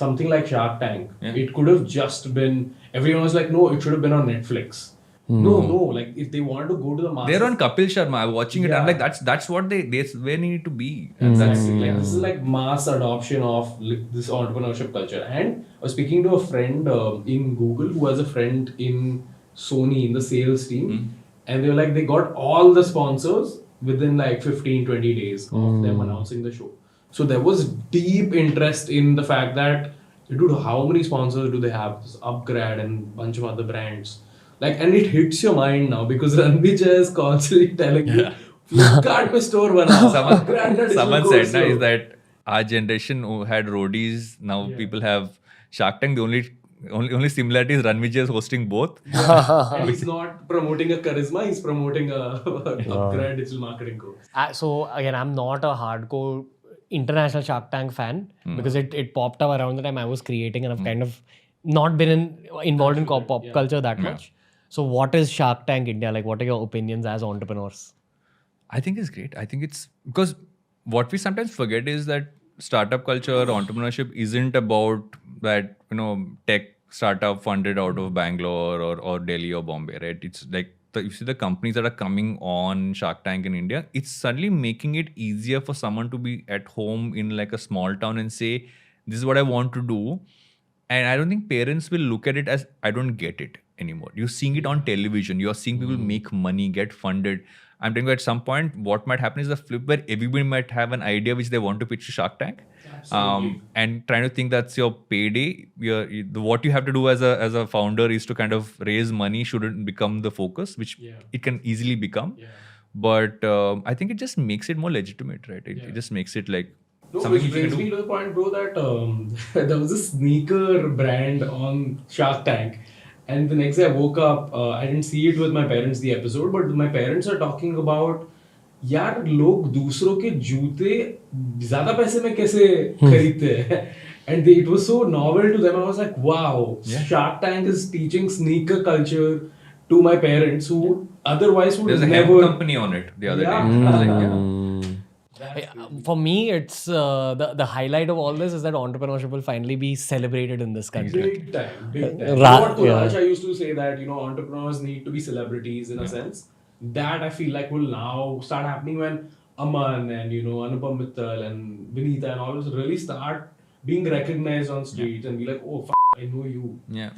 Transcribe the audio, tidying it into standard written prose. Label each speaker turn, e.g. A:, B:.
A: something like Shark Tank, it could have just been, everyone was like, no, it should have been on Netflix. No, like if they want to go to the masses.
B: They're on Kapil Sharma. I'm watching it. I'm like, that's what they where they need to be. And
A: Exactly. Like this is like mass adoption of this entrepreneurship culture. And I was speaking to a friend in Google who has a friend in Sony in the sales team, and they were like, they got all the sponsors within like 15-20 days of them announcing the show. So there was deep interest in the fact that, dude, how many sponsors do they have? This Upgrade and bunch of other brands. Like, and it hits your mind now because Ranveer is constantly telling you, Flipkart mein store banao.
B: Someone said na, is that our generation who had roadies, now people have Shark Tank. The only similarity is Ranveer is hosting both.
A: And he's not promoting a charisma, he's promoting a Upgrade digital marketing course.
C: So again, I'm not a hardcore international Shark Tank fan because it popped up around the time I was creating, and I've kind of not been involved in pop culture that much. So what is Shark Tank India? Like, what are your opinions as entrepreneurs?
B: I think it's great. I think it's because what we sometimes forget is that startup culture, entrepreneurship isn't about that, tech startup funded out of Bangalore or Delhi or Bombay, right? It's like, you see the companies that are coming on Shark Tank in India, it's suddenly making it easier for someone to be at home in like a small town and say, this is what I want to do. And I don't think parents will look at it as, I don't get it anymore. You're seeing it on television. You're seeing people make money, get funded. I'm telling you, at some point, what might happen is a flip where everybody might have an idea which they want to pitch to Shark Tank. And trying to think that's your payday. What you have to do as a founder is to kind of raise money shouldn't become the focus, which it can easily become. But I think it just makes it more legitimate, right? It just makes it like,
A: no, which brings me to the point, bro, that there was a sneaker brand on Shark Tank. And the next day I woke up, I didn't see it with my parents, the episode, but my parents are talking about, यार लोग दूसरों के जूते ज़्यादा पैसे में कैसे खरीदते हैं? And it was so novel to them. I was like, wow, Shark Tank is teaching sneaker culture to my parents who otherwise would
B: never... There's a hemp company on it the other day.
C: For me, it's the highlight of all this is that entrepreneurship will finally be celebrated in this country.
A: Big time. You know what Kulaj, I used to say that, entrepreneurs need to be celebrities in a sense. That I feel like will now start happening when Aman and, Anupam Mittal and Vinita and all those really start being recognized on streets and be like, oh, I know you.
B: Yeah.